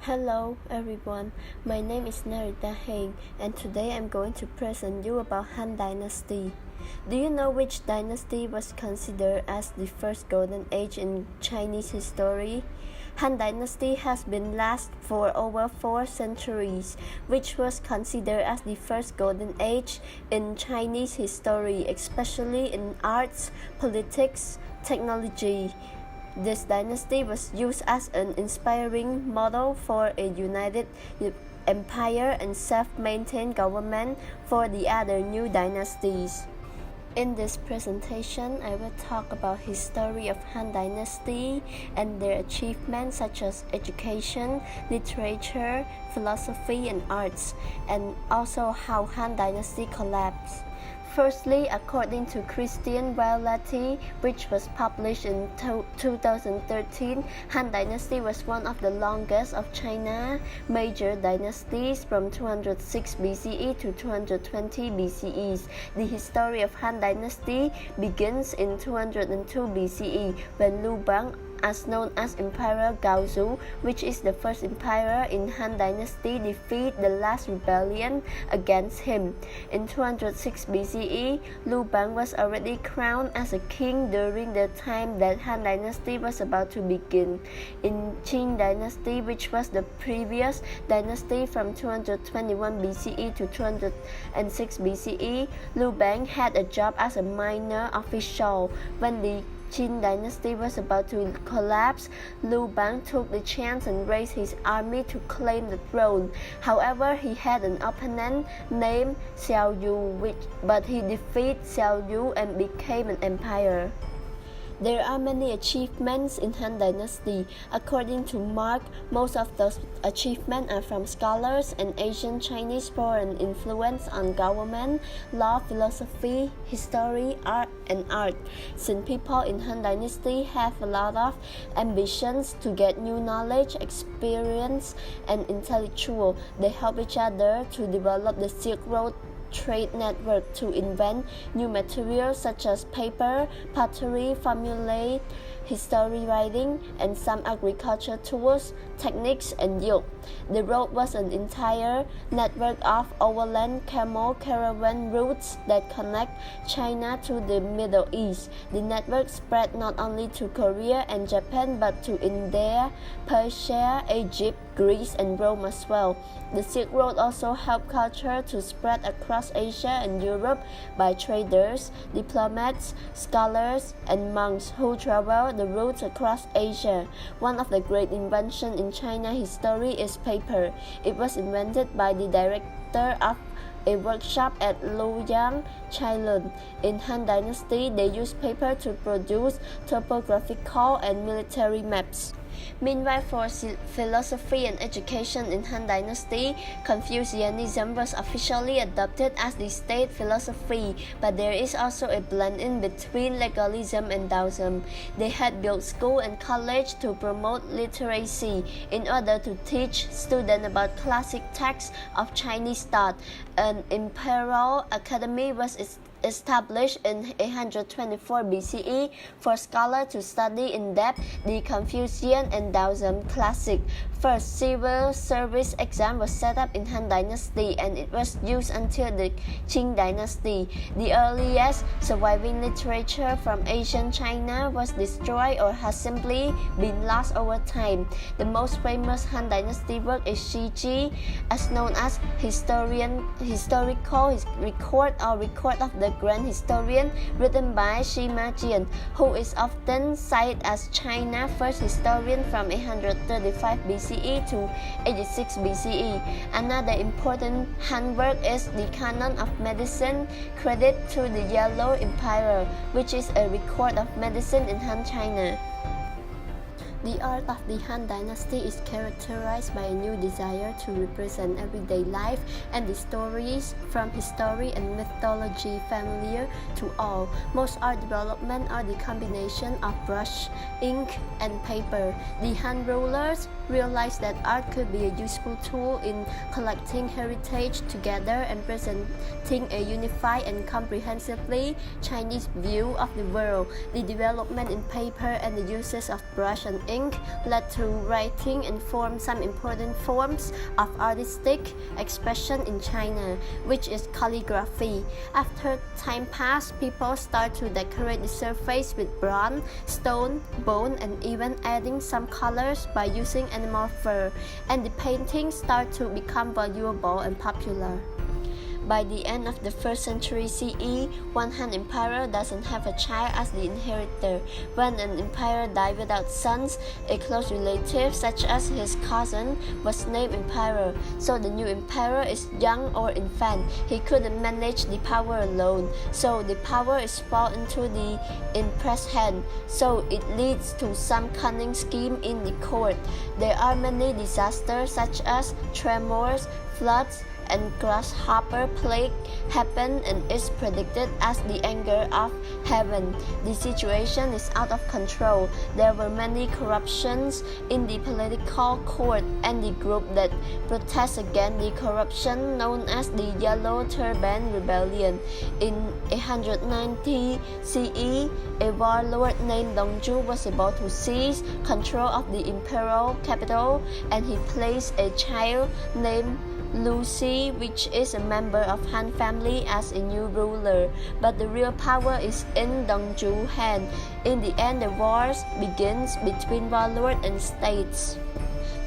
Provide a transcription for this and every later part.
Hello everyone, my name is Narita Heng and today I'm going to present you about Han Dynasty. Do you know which dynasty was considered as the first golden age in Chinese history? Han Dynasty has been last for over 4 centuries, which was considered as the first golden age in Chinese history, especially in arts, politics, technology. This dynasty was used as an inspiring model for a united empire and self-maintained government for the other new dynasties. In this presentation, I will talk about history of Han Dynasty and their achievements such as education, literature, philosophy, and arts, and also how Han Dynasty collapsed. Firstly, according to Christian Reality, which was published in 2013, Han Dynasty was one of the longest of China major dynasties from 206 BCE to 220 BCE. The history of Han Dynasty begins in 202 BCE when Lu Bang, as known as Emperor Gaozu, which is the first emperor in Han Dynasty, defeated the last rebellion against him. In 206 BCE, Lu Bang was already crowned as a king during the time that Han Dynasty was about to begin. In Qing Dynasty, which was the previous dynasty from 221 BCE to 206 BCE, Lu Bang had a job as a minor official. When the Qing Dynasty was about to collapse, Lu Bang took the chance and raised his army to claim the throne. However, he had an opponent named Xiao Yu, but he defeated Xiao Yu and became an empire. There are many achievements in Han Dynasty. According to Mark, most of those achievements are from scholars and ancient Chinese foreign influence on government, law, philosophy, history, art, and art. Since people in Han Dynasty have a lot of ambitions to get new knowledge, experience, and intellectual, they help each other to develop the Silk Road trade network to invent new materials such as paper, pottery, formulate, history writing, and some agriculture tools, techniques, and yoke. The road was an entire network of overland camel caravan routes that connect China to the Middle East. The network spread not only to Korea and Japan but to India, Persia, Egypt, Greece, and Rome as well. The Silk Road also helped culture to spread across Asia and Europe by traders, diplomats, scholars, and monks who traveled the routes across Asia. One of the great inventions in China history is paper. It was invented by the director of a workshop at Luoyang, China. In Han Dynasty, they used paper to produce topographical and military maps. Meanwhile, for philosophy and education in Han Dynasty, Confucianism was officially adopted as the state philosophy, but there is also a blend in between legalism and Taoism. They had built school and college to promote literacy in order to teach students about classic texts of Chinese thought. An imperial academy was established in 824 BCE for scholars to study in depth the Confucian and Taoism classic. First civil service exam was set up in Han Dynasty and it was used until the Qing Dynasty. The earliest surviving literature from ancient China was destroyed or has simply been lost over time. The most famous Han Dynasty work is Shiji, as known as historical record of the Grand Historian, written by Sima Jian, who is often cited as China's first historian from 835 BCE to 86 BCE. Another important Han work is the Canon of Medicine, credited to the Yellow Emperor, which is a record of medicine in Han China. The art of the Han Dynasty is characterized by a new desire to represent everyday life and the stories from history and mythology familiar to all. Most art development are the combination of brush, ink, and paper. The Han rulers realized that art could be a useful tool in collecting heritage together and presenting a unified and comprehensively Chinese view of the world. The development in paper and the uses of brush and ink led to writing and formed some important forms of artistic expression in China, which is calligraphy. After time passed, people start to decorate the surface with bronze, stone, bone, and even adding some colors by using animal fur, and the paintings start to become valuable and popular. By the end of the 1st century CE, one Han emperor doesn't have a child as the inheritor. When an emperor died without sons, a close relative such as his cousin was named emperor. So the new emperor is young or infant. He couldn't manage the power alone. So the power is fall into the empress hand. So it leads to some cunning scheme in the court. There are many disasters such as tremors, floods, and grasshopper plague happen, and is predicted as the anger of heaven. The situation is out of control. There were many corruptions in the political court, and the group that protests against the corruption known as the Yellow Turban Rebellion. In 190 CE, a warlord named Dongzhu was able to seize control of the imperial capital, and he placed a child named Lucy, which is a member of Han family, as a new ruler, but the real power is in Dongzhu's hand. In the end, the wars begins between warlord and states.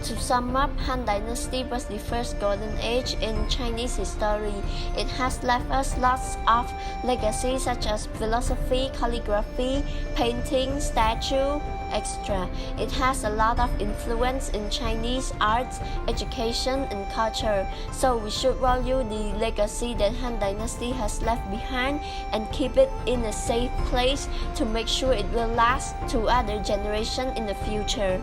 To sum up, Han Dynasty was the first golden age in Chinese history. It has left us lots of legacies such as philosophy, calligraphy, painting, statue, etc. It has a lot of influence in Chinese arts, education, and culture. So we should value the legacy that Han Dynasty has left behind and keep it in a safe place to make sure it will last to other generations in the future.